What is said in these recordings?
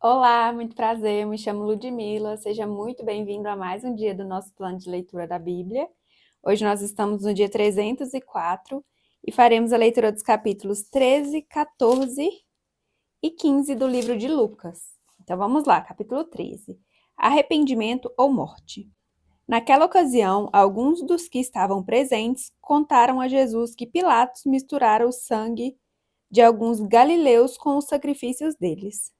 Olá, muito prazer, eu me chamo Ludmila, seja muito bem-vindo a mais um dia do nosso plano de leitura da Bíblia. Hoje nós estamos no dia 304 e faremos a leitura dos capítulos 13, 14 e 15 do livro de Lucas. Então vamos lá, capítulo 13. Arrependimento ou morte. Naquela ocasião, alguns dos que estavam presentes contaram a Jesus que Pilatos misturara o sangue de alguns galileus com os sacrifícios deles.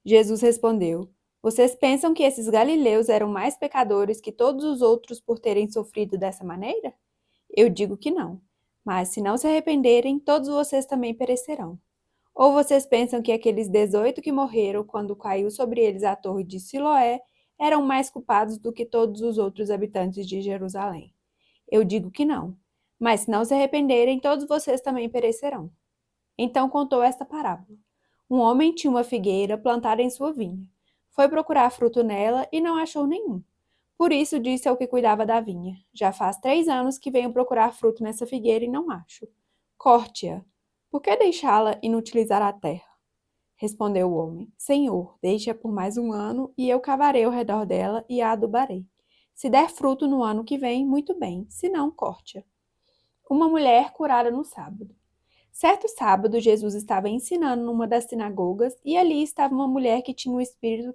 Jesus respondeu: Vocês pensam que esses galileus eram mais pecadores que todos os outros por terem sofrido dessa maneira? Eu digo que não. Mas se não se arrependerem, todos vocês também perecerão. Ou vocês pensam que aqueles 18 que morreram quando caiu sobre eles a torre de Siloé eram mais culpados do que todos os outros habitantes de Jerusalém? Eu digo que não. Mas se não se arrependerem, todos vocês também perecerão. Então contou esta parábola. Um homem tinha uma figueira plantada em sua vinha. Foi procurar fruto nela e não achou nenhum. Por isso disse ao que cuidava da vinha: Já faz 3 anos que venho procurar fruto nessa figueira e não acho. Corte-a. Por que deixá-la inutilizar a terra? Respondeu o homem: Senhor, deixe-a por mais um ano e eu cavarei ao redor dela e a adubarei. Se der fruto no ano que vem, muito bem, se não, corte-a. Uma mulher curada no sábado. Certo sábado, Jesus estava ensinando numa das sinagogas e ali estava uma mulher que tinha um espírito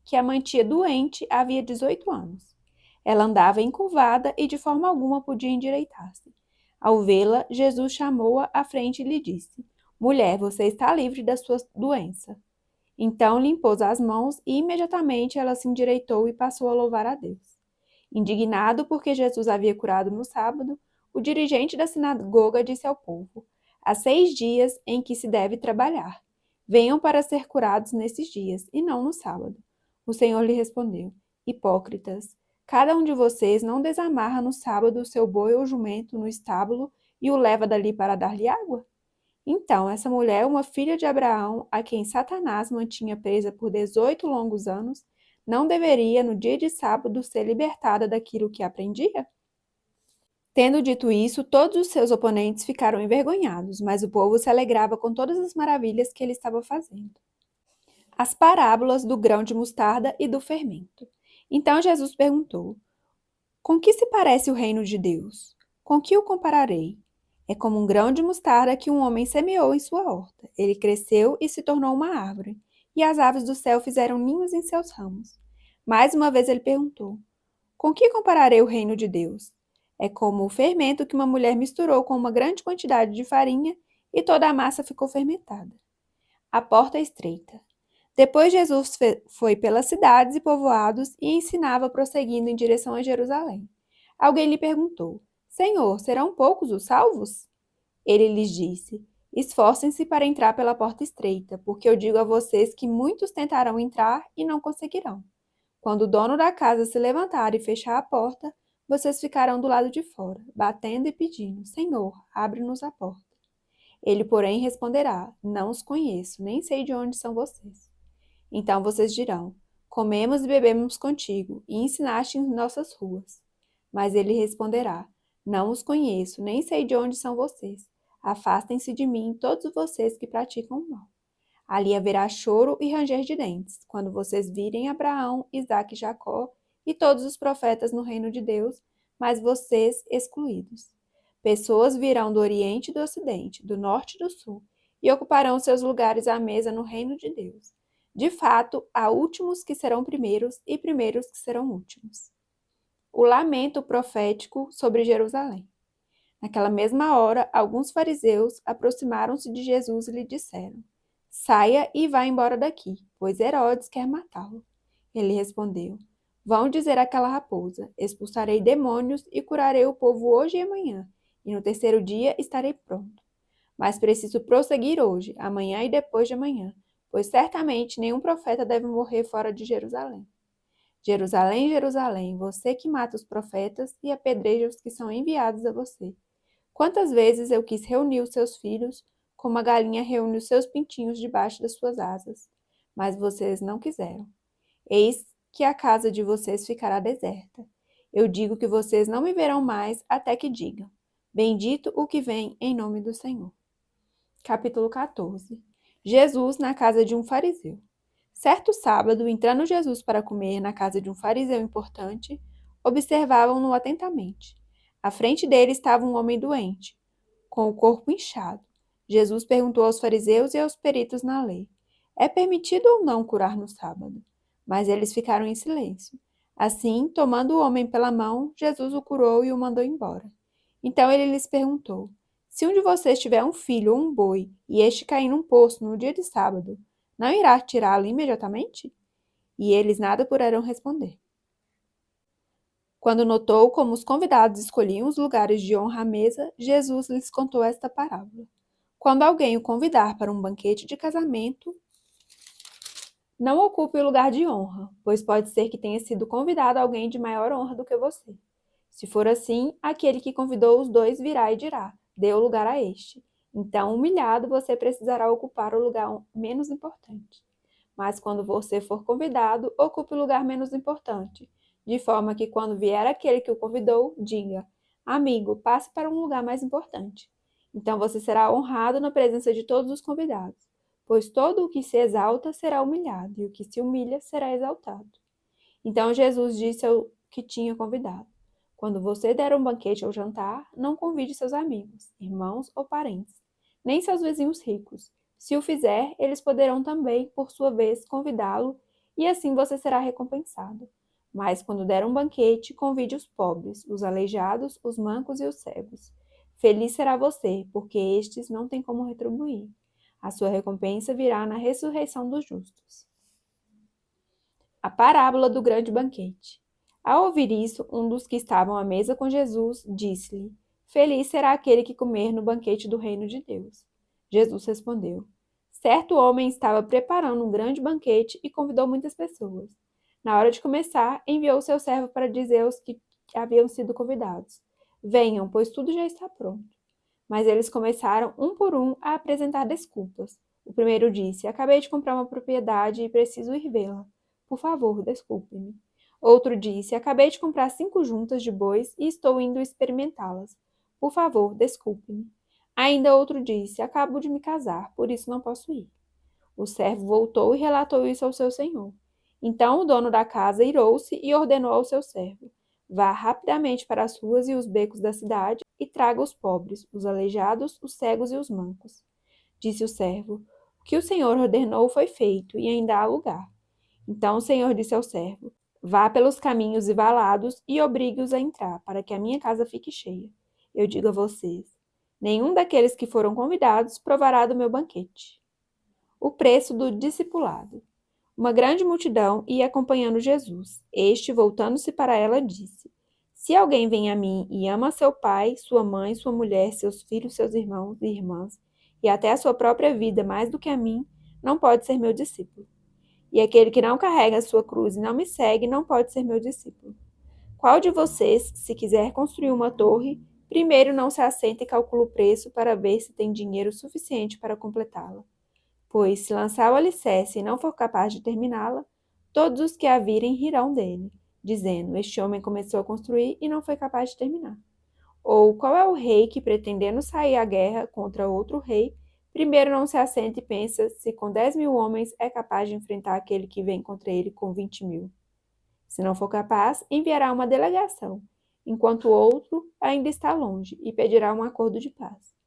que a mantinha doente havia 18 anos. Ela andava encurvada e de forma alguma podia endireitar-se. Ao vê-la, Jesus chamou-a à frente e lhe disse: Mulher, você está livre da sua doença. Então lhe impôs as mãos e imediatamente ela se endireitou e passou a louvar a Deus. Indignado porque Jesus havia curado no sábado, o dirigente da sinagoga disse ao povo: Há 6 dias em que se deve trabalhar. Venham para ser curados nesses dias, e não no sábado. O Senhor lhe respondeu: Hipócritas, cada um de vocês não desamarra no sábado o seu boi ou jumento no estábulo e o leva dali para dar-lhe água? Então, essa mulher, uma filha de Abraão, a quem Satanás mantinha presa por 18 longos anos, não deveria, no dia de sábado, ser libertada daquilo que aprendia? Tendo dito isso, todos os seus oponentes ficaram envergonhados, mas o povo se alegrava com todas as maravilhas que ele estava fazendo. As parábolas do grão de mostarda e do fermento. Então Jesus perguntou: Com que se parece o reino de Deus? Com que o compararei? É como um grão de mostarda que um homem semeou em sua horta. Ele cresceu e se tornou uma árvore, e as aves do céu fizeram ninhos em seus ramos. Mais uma vez ele perguntou: Com que compararei o reino de Deus? É como o fermento que uma mulher misturou com uma grande quantidade de farinha e toda a massa ficou fermentada. A porta é estreita. Depois Jesus foi pelas cidades e povoados e ensinava prosseguindo em direção a Jerusalém. Alguém lhe perguntou: Senhor, serão poucos os salvos? Ele lhes disse: Esforcem-se para entrar pela porta estreita, porque eu digo a vocês que muitos tentarão entrar e não conseguirão. Quando o dono da casa se levantar e fechar a porta, vocês ficarão do lado de fora, batendo e pedindo: Senhor, abre-nos a porta. Ele, porém, responderá: Não os conheço, nem sei de onde são vocês. Então vocês dirão: Comemos e bebemos contigo, e ensinaste em nossas ruas. Mas ele responderá: Não os conheço, nem sei de onde são vocês. Afastem-se de mim, todos vocês que praticam o mal. Ali haverá choro e ranger de dentes, quando vocês virem Abraão, Isaque e Jacó e todos os profetas no reino de Deus, mas vocês excluídos. Pessoas virão do Oriente e do Ocidente, do Norte e do Sul, e ocuparão seus lugares à mesa no reino de Deus. De fato, há últimos que serão primeiros e primeiros que serão últimos. O lamento profético sobre Jerusalém. Naquela mesma hora, alguns fariseus aproximaram-se de Jesus e lhe disseram: Saia e vá embora daqui, pois Herodes quer matá-lo. Ele respondeu: Vão dizer àquela raposa: Expulsarei demônios e curarei o povo hoje e amanhã, e no terceiro dia estarei pronto. Mas preciso prosseguir hoje, amanhã e depois de amanhã, pois certamente nenhum profeta deve morrer fora de Jerusalém. Jerusalém, Jerusalém, você que mata os profetas e apedreja os que são enviados a você. Quantas vezes eu quis reunir os seus filhos, como a galinha reúne os seus pintinhos debaixo das suas asas, mas vocês não quiseram. Eis que a casa de vocês ficará deserta. Eu digo que vocês não me verão mais até que digam: Bendito o que vem em nome do Senhor. Capítulo 14. Jesus na casa de um fariseu. Certo sábado, entrando Jesus para comer na casa de um fariseu importante, observavam-no atentamente. À frente dele estava um homem doente, com o corpo inchado. Jesus perguntou aos fariseus e aos peritos na lei: é permitido ou não curar no sábado? Mas eles ficaram em silêncio. Assim, tomando o homem pela mão, Jesus o curou e o mandou embora. Então ele lhes perguntou: se um de vocês tiver um filho ou um boi, e este cair num poço no dia de sábado, não irá tirá-lo imediatamente? E eles nada puderam responder. Quando notou como os convidados escolhiam os lugares de honra à mesa, Jesus lhes contou esta parábola. Quando alguém o convidar para um banquete de casamento, não ocupe o lugar de honra, pois pode ser que tenha sido convidado alguém de maior honra do que você. Se for assim, aquele que convidou os dois virá e dirá: dê o lugar a este. Então, humilhado, você precisará ocupar o lugar menos importante. Mas quando você for convidado, ocupe o lugar menos importante, de forma que quando vier aquele que o convidou, diga: amigo, passe para um lugar mais importante. Então você será honrado na presença de todos os convidados, pois todo o que se exalta será humilhado, e o que se humilha será exaltado. Então Jesus disse ao que tinha convidado: quando você der um banquete ou jantar, não convide seus amigos, irmãos ou parentes, nem seus vizinhos ricos. Se o fizer, eles poderão também, por sua vez, convidá-lo, e assim você será recompensado. Mas quando der um banquete, convide os pobres, os aleijados, os mancos e os cegos. Feliz será você, porque estes não têm como retribuir. A sua recompensa virá na ressurreição dos justos. A parábola do grande banquete. Ao ouvir isso, um dos que estavam à mesa com Jesus disse-lhe: feliz será aquele que comer no banquete do reino de Deus. Jesus respondeu: certo homem estava preparando um grande banquete e convidou muitas pessoas. Na hora de começar, enviou seu servo para dizer aos que haviam sido convidados: venham, pois tudo já está pronto. Mas eles começaram, um por um, a apresentar desculpas. O primeiro disse: acabei de comprar uma propriedade e preciso ir vê-la. Por favor, desculpe-me. Outro disse: acabei de comprar 5 juntas de bois e estou indo experimentá-las. Por favor, desculpe-me. Ainda outro disse: acabo de me casar, por isso não posso ir. O servo voltou e relatou isso ao seu senhor. Então o dono da casa irou-se e ordenou ao seu servo: vá rapidamente para as ruas e os becos da cidade e traga os pobres, os aleijados, os cegos e os mancos. Disse o servo: o que o senhor ordenou foi feito e ainda há lugar. Então o senhor disse ao servo: vá pelos caminhos e valados e obrigue-os a entrar, para que a minha casa fique cheia. Eu digo a vocês: nenhum daqueles que foram convidados provará do meu banquete. O preço do discipulado. Uma grande multidão ia acompanhando Jesus. Este, voltando-se para ela, disse: se alguém vem a mim e ama seu pai, sua mãe, sua mulher, seus filhos, seus irmãos e irmãs, e até a sua própria vida mais do que a mim, não pode ser meu discípulo. E aquele que não carrega a sua cruz e não me segue não pode ser meu discípulo. Qual de vocês, se quiser construir uma torre, primeiro não se assenta e calcula o preço para ver se tem dinheiro suficiente para completá-la? Pois, se lançar o alicerce e não for capaz de terminá-la, todos os que a virem rirão dele, dizendo: este homem começou a construir e não foi capaz de terminar. Ou qual é o rei que, pretendendo sair à guerra contra outro rei, primeiro não se assenta e pensa se com 10.000 homens é capaz de enfrentar aquele que vem contra ele com 20.000? Se não for capaz, enviará uma delegação, enquanto o outro ainda está longe, e pedirá um acordo de paz.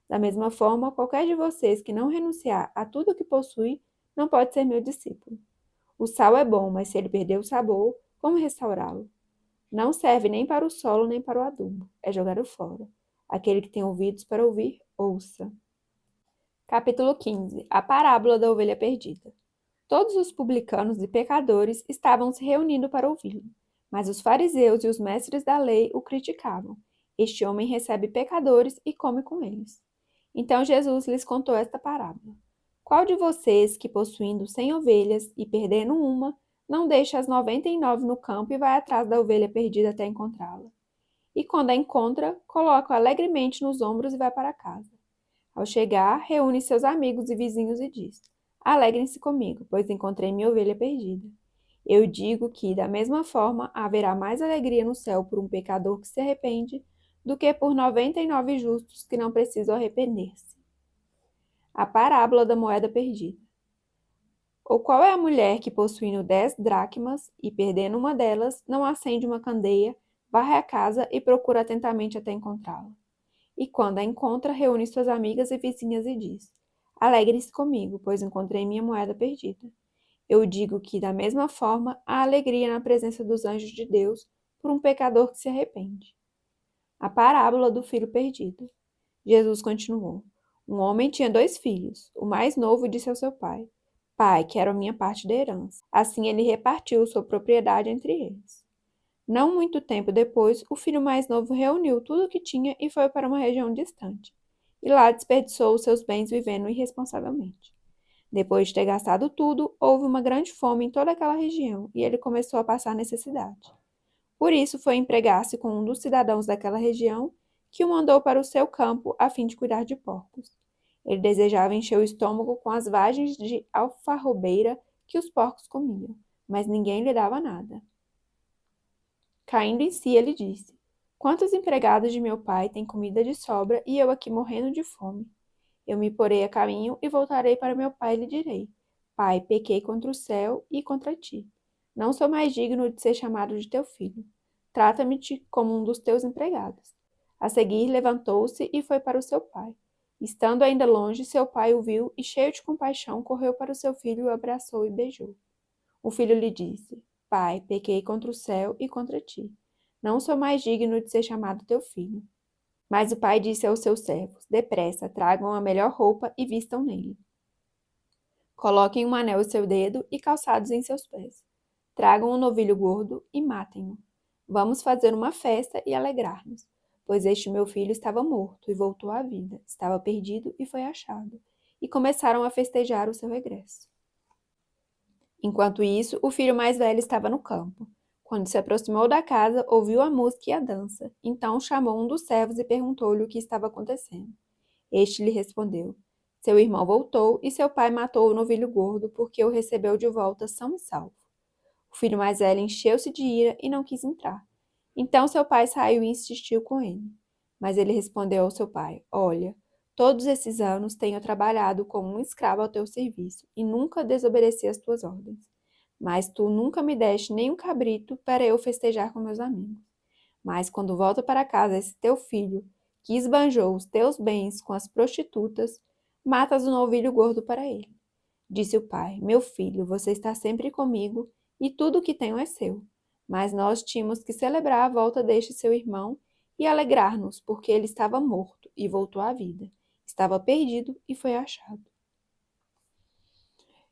Da mesma forma, qualquer de vocês que não renunciar a tudo o que possui, não pode ser meu discípulo. O sal é bom, mas se ele perder o sabor, como restaurá-lo? Não serve nem para o solo nem para o adubo, é jogado fora. Aquele que tem ouvidos para ouvir, ouça. Capítulo 15. A parábola da ovelha perdida. Todos os publicanos e pecadores estavam se reunindo para ouvi-lo, mas os fariseus e os mestres da lei o criticavam. Este homem recebe pecadores e come com eles. Então Jesus lhes contou esta parábola: qual de vocês, que possuindo 100 ovelhas e perdendo uma, não deixa as 99 no campo e vai atrás da ovelha perdida até encontrá-la? E quando a encontra, coloca-a alegremente nos ombros e vai para casa. Ao chegar, reúne seus amigos e vizinhos e diz: alegrem-se comigo, pois encontrei minha ovelha perdida. Eu digo que, da mesma forma, haverá mais alegria no céu por um pecador que se arrepende do que por 99 justos que não precisam arrepender-se. A parábola da moeda perdida. Ou qual é a mulher que, possuindo 10 dracmas e perdendo uma delas, não acende uma candeia, varre a casa e procura atentamente até encontrá-la? E quando a encontra, reúne suas amigas e vizinhas e diz: Alegre-se comigo, pois encontrei minha moeda perdida. Eu digo que, da mesma forma, há alegria na presença dos anjos de Deus por um pecador que se arrepende. A parábola do filho perdido. Jesus continuou: Um homem tinha 2 filhos. O mais novo disse ao seu pai: Pai, quero a minha parte da herança. Assim ele repartiu sua propriedade entre eles. Não muito tempo depois, o filho mais novo reuniu tudo o que tinha e foi para uma região distante. E lá desperdiçou os seus bens vivendo irresponsavelmente. Depois de ter gastado tudo, houve uma grande fome em toda aquela região e ele começou a passar necessidade. Por isso foi empregar-se com um dos cidadãos daquela região, que o mandou para o seu campo a fim de cuidar de porcos. Ele desejava encher o estômago com as vagens de alfarrobeira que os porcos comiam, mas ninguém lhe dava nada. Caindo em si, ele disse: Quantos empregados de meu pai têm comida de sobra e eu aqui morrendo de fome? Eu me porei a caminho e voltarei para meu pai e lhe direi: Pai, pequei contra o céu e contra ti. Não sou mais digno de ser chamado de teu filho. Trata-me como um dos teus empregados. A seguir, levantou-se e foi para o seu pai. Estando ainda longe, seu pai o viu e, cheio de compaixão, correu para o seu filho, o abraçou e beijou. O filho lhe disse: Pai, pequei contra o céu e contra ti. Não sou mais digno de ser chamado teu filho. Mas o pai disse aos seus servos: Depressa, tragam a melhor roupa e vistam nele. Coloquem um anel em seu dedo e calçados em seus pés. Tragam um novilho gordo e matem-no. Vamos fazer uma festa e alegrar-nos, pois este meu filho estava morto e voltou à vida, estava perdido e foi achado. E começaram a festejar o seu regresso. Enquanto isso, o filho mais velho estava no campo. Quando se aproximou da casa, ouviu a música e a dança. Então chamou um dos servos e perguntou-lhe o que estava acontecendo. Este lhe respondeu: Seu irmão voltou e seu pai matou o novilho gordo porque o recebeu de volta são e salvo. O filho mais velho encheu-se de ira e não quis entrar. Então seu pai saiu e insistiu com ele. Mas ele respondeu ao seu pai: Olha, todos esses anos tenho trabalhado como um escravo ao teu serviço e nunca desobedeci às tuas ordens. Mas tu nunca me deste nem um cabrito para eu festejar com meus amigos. Mas quando volta para casa esse teu filho, que esbanjou os teus bens com as prostitutas, matas um novilho gordo para ele. Disse o pai: Meu filho, você está sempre comigo e tudo o que tenho é seu. Mas nós tínhamos que celebrar a volta deste seu irmão e alegrar-nos, porque ele estava morto e voltou à vida. Estava perdido e foi achado.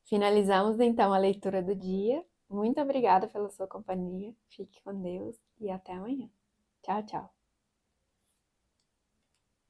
Finalizamos então a leitura do dia. Muito obrigada pela sua companhia. Fique com Deus e até amanhã. Tchau, tchau.